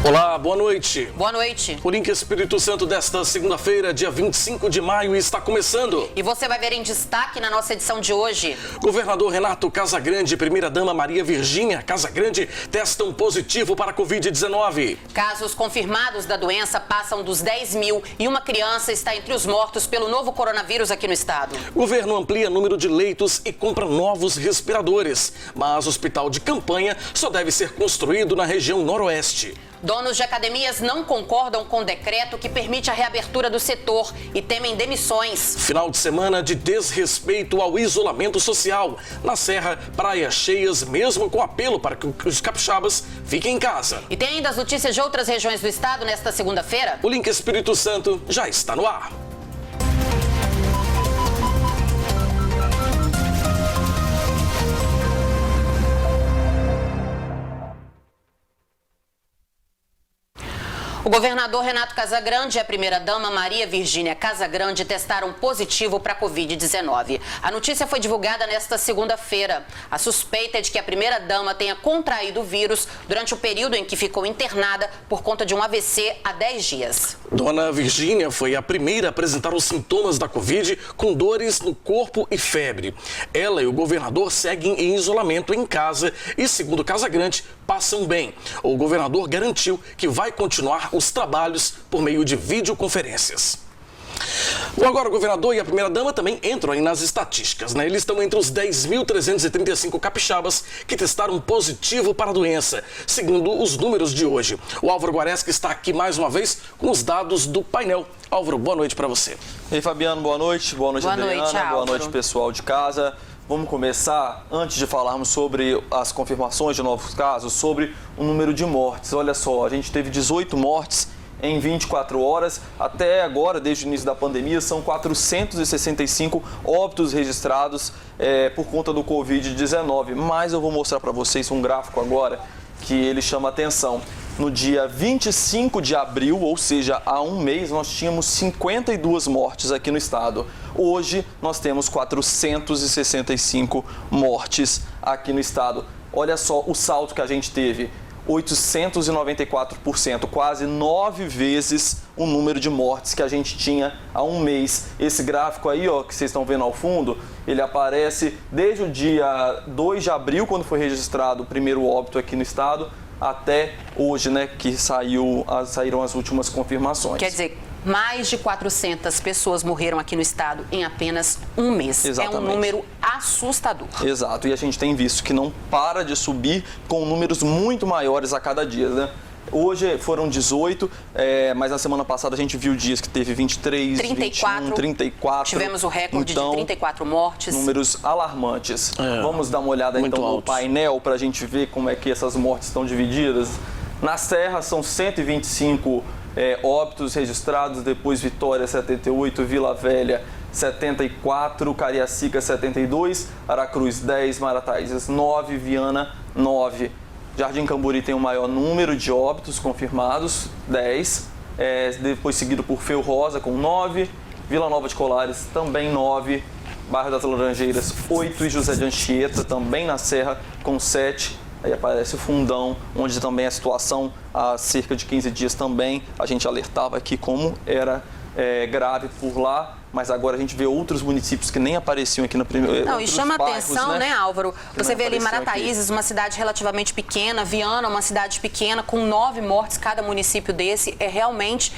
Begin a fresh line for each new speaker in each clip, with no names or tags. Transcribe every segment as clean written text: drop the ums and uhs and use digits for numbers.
Olá, boa noite.
Boa noite.
O Link Espírito Santo desta segunda-feira, dia 25 de maio, está começando.
E você vai ver em destaque na nossa edição de hoje.
Governador Renato Casagrande e primeira-dama Maria Virgínia Casagrande testam positivo para a Covid-19.
Casos confirmados da doença passam dos 10 mil e uma criança está entre os mortos pelo novo coronavírus aqui no estado.
Governo amplia número de leitos e compra novos respiradores. Mas o hospital de campanha só deve ser construído na região noroeste.
Donos de academias não concordam com o decreto que permite a reabertura do setor e temem demissões.
Final de semana de desrespeito ao isolamento social. Na Serra, praias cheias, mesmo com apelo para que os capixabas fiquem em casa.
E tem ainda as notícias de outras regiões do estado nesta segunda-feira?
O Link Espírito Santo já está no ar.
O governador Renato Casagrande e a primeira-dama Maria Virgínia Casagrande testaram positivo para a Covid-19. A notícia foi divulgada nesta segunda-feira. A suspeita é de que a primeira-dama tenha contraído o vírus durante o período em que ficou internada por conta de um AVC há 10 dias.
Dona Virgínia foi a primeira a apresentar os sintomas da Covid com dores no corpo e febre. Ela e o governador seguem em isolamento em casa e, segundo Casagrande, passam bem. O governador garantiu que vai continuar os trabalhos por meio de videoconferências. Bom, agora o governador e a primeira-dama também entram aí nas estatísticas, né? Eles estão entre os 10.335 capixabas que testaram positivo para a doença, segundo os números de hoje. O Álvaro Guareschi está aqui mais uma vez com os dados do painel. Álvaro, boa noite para você.
Ei, Fabiano, boa noite. Boa noite, Adriana. Boa noite, pessoal de casa. Vamos começar, antes de falarmos sobre as confirmações de novos casos, sobre o número de mortes. Olha só, a gente teve 18 mortes em 24 horas. Até agora, desde o início da pandemia, são 465 óbitos registrados por conta do Covid-19. Mas eu vou mostrar para vocês um gráfico agora que ele chama atenção. No dia 25 de abril, ou seja, há um mês, nós tínhamos 52 mortes aqui no estado. Hoje, nós temos 465 mortes aqui no estado. Olha só o salto que a gente teve, 894%, quase 9 vezes o número de mortes que a gente tinha há um mês. Esse gráfico aí, ó, que vocês estão vendo ao fundo, ele aparece desde o dia 2 de abril, quando foi registrado o primeiro óbito aqui no estado, até hoje, né, que saíram as últimas confirmações.
Quer dizer, mais de 400 pessoas morreram aqui no estado em apenas um mês.
Exatamente.
É um número assustador.
Exato, e a gente tem visto que não para de subir com números muito maiores a cada dia, né? Hoje foram 18, mas na semana passada a gente viu dias que teve 23,
34,
21, 34.
Tivemos o recorde de 34 mortes.
Números alarmantes. Vamos dar uma olhada então no painel para a gente ver como é que essas mortes estão divididas. Na Serra são 125 óbitos registrados, depois Vitória 78, Vila Velha 74, Cariacica 72, Aracruz 10, Marataízes 9, Viana 9. Jardim Camburi tem o maior número de óbitos confirmados, 10, depois seguido por Feu Rosa com 9, Vila Nova de Colares também 9, Bairro das Laranjeiras 8 e José de Anchieta também na Serra com 7. Aí aparece o Fundão, onde também a situação há cerca de 15 dias também a gente alertava aqui como era grave por lá, mas agora a gente vê outros municípios que nem apareciam aqui na primeira.
Não, e chama atenção, né, Álvaro? Você vê ali Marataízes, uma cidade relativamente pequena, Viana, uma cidade pequena, com 9 mortes cada município desse. É realmente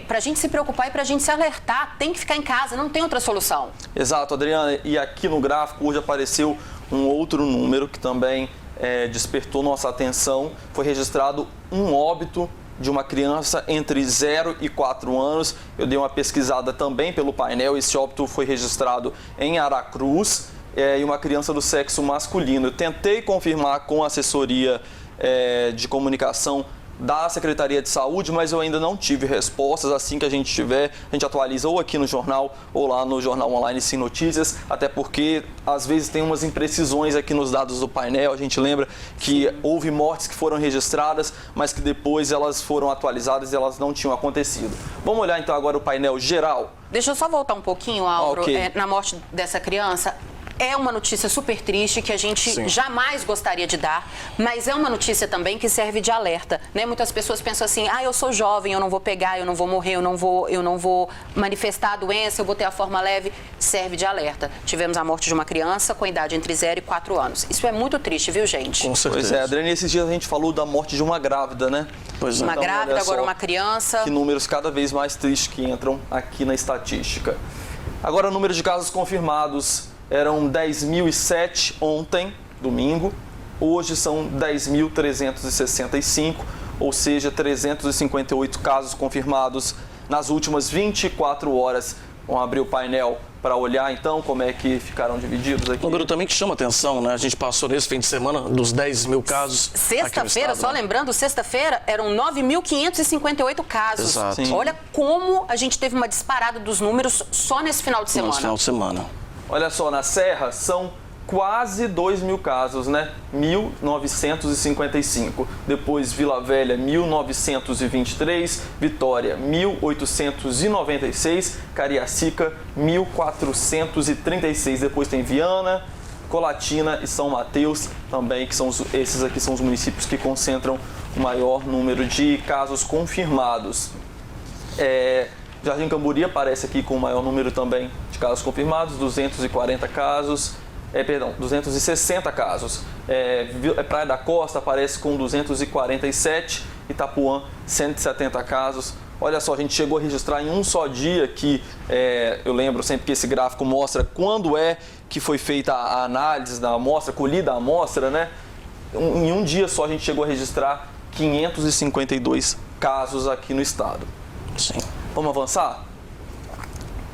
para a gente se preocupar e para a gente se alertar, tem que ficar em casa, não tem outra solução.
Exato, Adriana, e aqui no gráfico hoje apareceu um outro número que também despertou nossa atenção. Foi registrado um óbito de uma criança entre 0 e 4 anos. Eu dei uma pesquisada também pelo painel, esse óbito foi registrado em Aracruz, e uma criança do sexo masculino. Eu tentei confirmar com a assessoria de comunicação da Secretaria de Saúde, mas eu ainda não tive respostas. Assim que a gente tiver, a gente atualiza ou aqui no jornal ou lá no Jornal Online Sim Notícias, até porque às vezes tem umas imprecisões aqui nos dados do painel. A gente lembra que houve mortes que foram registradas, mas que depois elas foram atualizadas e elas não tinham acontecido. Vamos olhar então agora o painel geral.
Deixa eu só voltar um pouquinho, Álvaro,
Okay.
Na morte dessa criança. É uma notícia super triste que a gente jamais gostaria de dar, mas é uma notícia também que serve de alerta, né? Muitas pessoas pensam assim, eu sou jovem, eu não vou pegar, eu não vou morrer, eu não vou manifestar a doença, eu vou ter a forma leve. Serve de alerta. Tivemos a morte de uma criança com idade entre 0 e 4 anos. Isso é muito triste, viu, gente?
Com certeza.
Pois é, Adriane, esses dias a gente falou da morte de uma grávida, né?
Pois é.
Uma grávida, agora uma criança.
Que números cada vez mais tristes que entram aqui na estatística. Agora, o número de casos confirmados eram 10.007 ontem, domingo. Hoje são 10.365, ou seja, 358 casos confirmados nas últimas 24 horas. Vamos abrir o painel para olhar, então, como é que ficaram divididos aqui.
O número também que chama atenção, né? A gente passou nesse fim de semana dos 10 mil casos.
Sexta-feira, só lembrando, sexta-feira eram 9.558 casos.
Exato.
Olha como a gente teve uma disparada dos números só nesse final de semana.
Nesse final de semana.
Olha só, na Serra são quase 2.000 casos, né? 1.955. Depois Vila Velha, 1.923. Vitória, 1.896. Cariacica, 1.436. Depois tem Viana, Colatina e São Mateus também, que são esses aqui são os municípios que concentram o maior número de casos confirmados. Jardim Camburi aparece aqui com o maior número também de casos confirmados, 240 casos. 260 casos. Praia da Costa aparece com 247, Itapuã, 170 casos. Olha só, a gente chegou a registrar em um só dia que, eu lembro sempre que esse gráfico mostra quando é que foi feita a análise da amostra, colhida a amostra, né? Em um dia só a gente chegou a registrar 552 casos aqui no estado.
Sim.
Vamos avançar?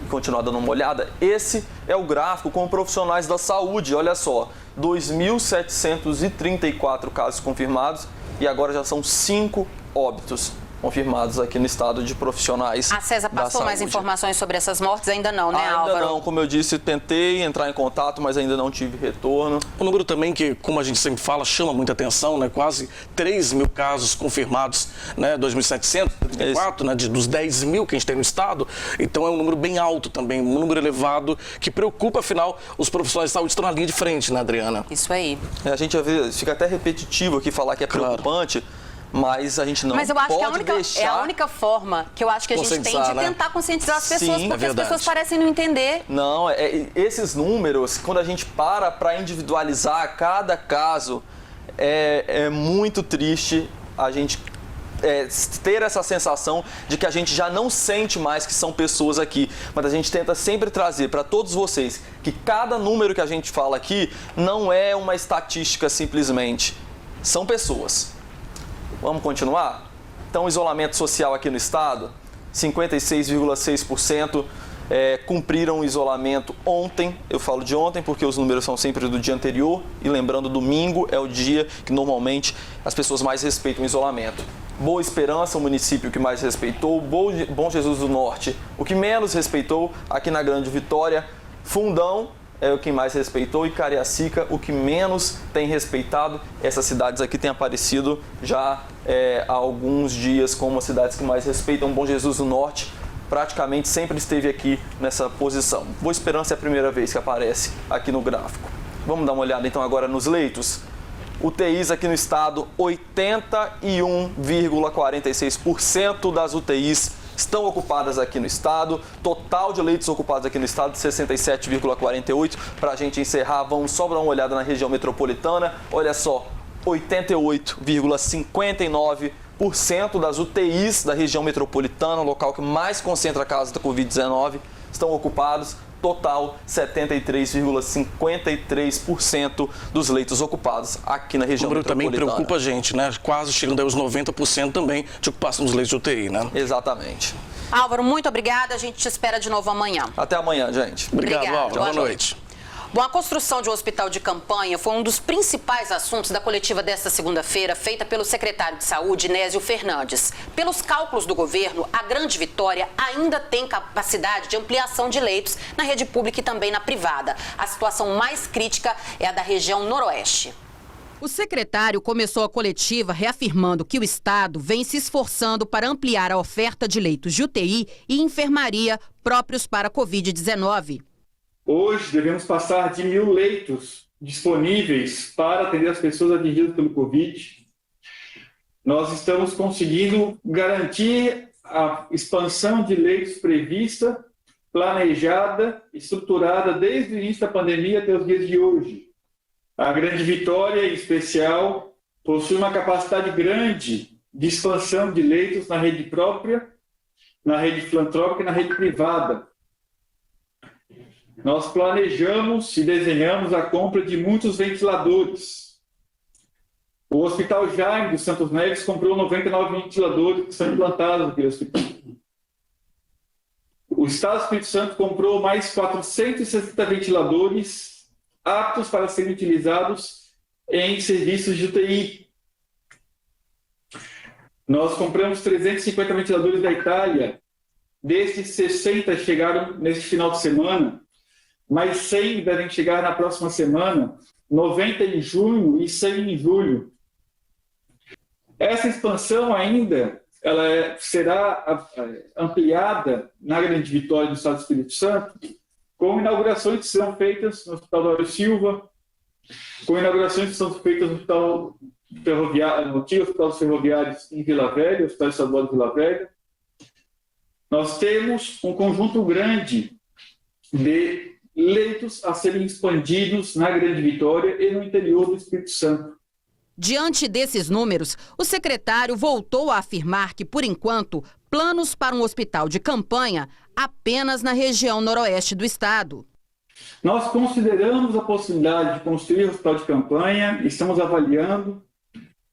Continuar dando uma olhada, esse é o gráfico com profissionais da saúde, olha só, 2.734 casos confirmados e agora já são 5 óbitos confirmados aqui no estado de profissionais.
A César passou mais informações sobre essas mortes? Ainda não, né, Álvaro?
Ainda não, como eu disse, tentei entrar em contato, mas ainda não tive retorno.
O número também que, como a gente sempre fala, chama muita atenção, né? Quase 3.000 casos confirmados, né? 2.734, né? Dos 10.000 que a gente tem no estado. Então é um número bem alto também, um número elevado que preocupa, afinal, os profissionais de saúde estão na linha de frente, né, Adriana?
Isso aí.
A gente fica até repetitivo aqui falar que é preocupante. Mas a gente não pode deixar...
Mas eu acho que é a única forma que eu acho que a gente tem de tentar conscientizar as pessoas, porque as pessoas parecem não entender.
Não, esses números, quando a gente para individualizar cada caso, é muito triste a gente ter essa sensação de que a gente já não sente mais que são pessoas aqui. Mas a gente tenta sempre trazer para todos vocês que cada número que a gente fala aqui não é uma estatística simplesmente. São pessoas. Vamos continuar? Então, isolamento social aqui no estado, 56,6% cumpriram o isolamento ontem. Eu falo de ontem porque os números são sempre do dia anterior. E lembrando, domingo é o dia que normalmente as pessoas mais respeitam o isolamento. Boa Esperança, o município que mais respeitou. Bom Jesus do Norte, o que menos respeitou. Aqui na Grande Vitória, Fundão é o que mais respeitou e Cariacica o que menos tem respeitado. Essas cidades aqui têm aparecido já há alguns dias como as cidades que mais respeitam. Bom Jesus do Norte praticamente sempre esteve aqui nessa posição. Boa Esperança é a primeira vez que aparece aqui no gráfico. Vamos dar uma olhada então agora nos leitos. UTIs aqui no estado, 81,46% das UTIs estão ocupadas aqui no estado. Total de leitos ocupados aqui no estado, 67,48%. Para a gente encerrar, vamos só dar uma olhada na região metropolitana. Olha só, 88,59% das UTIs da região metropolitana, local que mais concentra casos da Covid-19, estão ocupados. Total, 73,53% dos leitos ocupados aqui na região metropolitana. O número também
preocupa a gente, né? Quase chegando aos 90% também de ocupação dos leitos de UTI, né?
Exatamente.
Álvaro, muito obrigada. A gente te espera de novo amanhã.
Até amanhã, gente.
Obrigado, Álvaro. Boa noite.
Bom, a construção de um hospital de campanha foi um dos principais assuntos da coletiva desta segunda-feira, feita pelo secretário de Saúde, Nésio Fernandes. Pelos cálculos do governo, a Grande Vitória ainda tem capacidade de ampliação de leitos na rede pública e também na privada. A situação mais crítica é a da região noroeste. O secretário começou a coletiva reafirmando que o Estado vem se esforçando para ampliar a oferta de leitos de UTI e enfermaria próprios para a Covid-19.
Hoje devemos passar de 1.000 leitos disponíveis para atender as pessoas atingidas pelo Covid. Nós estamos conseguindo garantir a expansão de leitos prevista, planejada, estruturada desde o início da pandemia até os dias de hoje. A Grande Vitória, em especial, possui uma capacidade grande de expansão de leitos na rede própria, na rede filantrópica e na rede privada. Nós planejamos e desenhamos a compra de muitos ventiladores. O Hospital Jaime dos Santos Neves comprou 99 ventiladores que são implantados naquele hospital. O Estado do Espírito Santo comprou mais 460 ventiladores aptos para serem utilizados em serviços de UTI. Nós compramos 350 ventiladores da Itália. Desses 60 chegaram neste final de semana, mais 100 devem chegar na próxima semana, 90 em junho e 100 em julho. Essa expansão ainda será ampliada na Grande Vitória do Estado do Espírito Santo, com inaugurações que serão feitas no Hospital Dário Silva, com inaugurações que são feitas no Hospital Ferroviário, no antigo Hospital dos Ferroviários em Vila Velha, Hospital Estadual de Vila Velha. Nós temos um conjunto grande de leitos a serem expandidos na Grande Vitória e no interior do Espírito Santo.
Diante desses números, o secretário voltou a afirmar que, por enquanto, planos para um hospital de campanha apenas na região noroeste do estado.
Nós consideramos a possibilidade de construir um hospital de campanha, estamos avaliando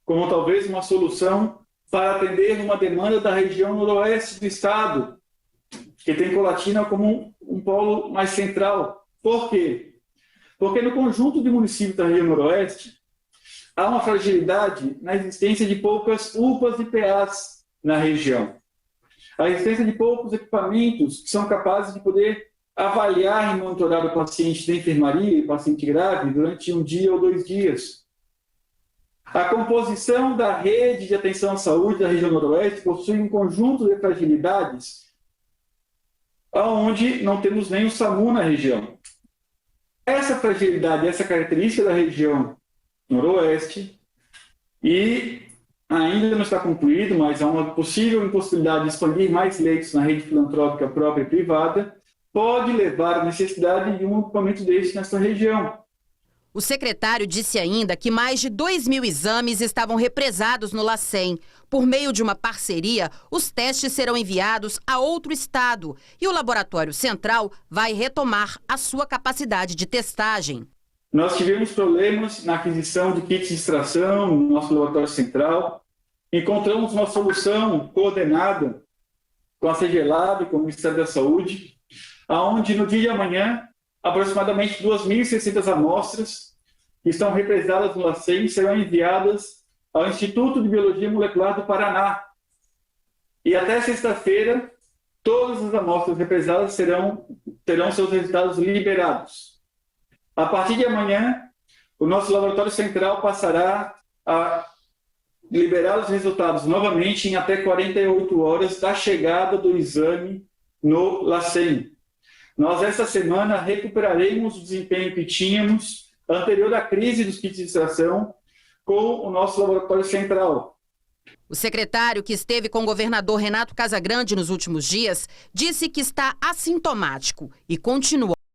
como talvez uma solução para atender uma demanda da região noroeste do estado, que tem Colatina como um polo mais central. Por quê? Porque no conjunto de municípios da região noroeste, há uma fragilidade na existência de poucas UPAs e PAs na região. A existência de poucos equipamentos que são capazes de poder avaliar e monitorar o paciente da enfermaria e paciente grave durante um dia ou 2 dias. A composição da rede de atenção à saúde da região noroeste possui um conjunto de fragilidades onde não temos nem o SAMU na região. Essa fragilidade, essa característica da região noroeste, e ainda não está concluído, mas há uma possível impossibilidade de expandir mais leitos na rede filantrópica própria e privada, pode levar à necessidade de um equipamento desse nessa região.
O secretário disse ainda que mais de 2.000 exames estavam represados no LACEN. Por meio de uma parceria, os testes serão enviados a outro estado e o Laboratório Central vai retomar a sua capacidade de testagem.
Nós tivemos problemas na aquisição de kits de extração no nosso Laboratório Central. Encontramos uma solução coordenada com a CGLab, com o Ministério da Saúde, onde no dia de amanhã, aproximadamente 2.600 amostras que estão represadas no LACEN serão enviadas ao Instituto de Biologia Molecular do Paraná. E até sexta-feira, todas as amostras represadas terão seus resultados liberados. A partir de amanhã, o nosso Laboratório Central passará a liberar os resultados novamente em até 48 horas da chegada do exame no LACEN. Nós, esta semana, recuperaremos o desempenho que tínhamos anterior à crise dos kits de extração com o nosso Laboratório Central.
O secretário, que esteve com o governador Renato Casagrande nos últimos dias, disse que está assintomático e continua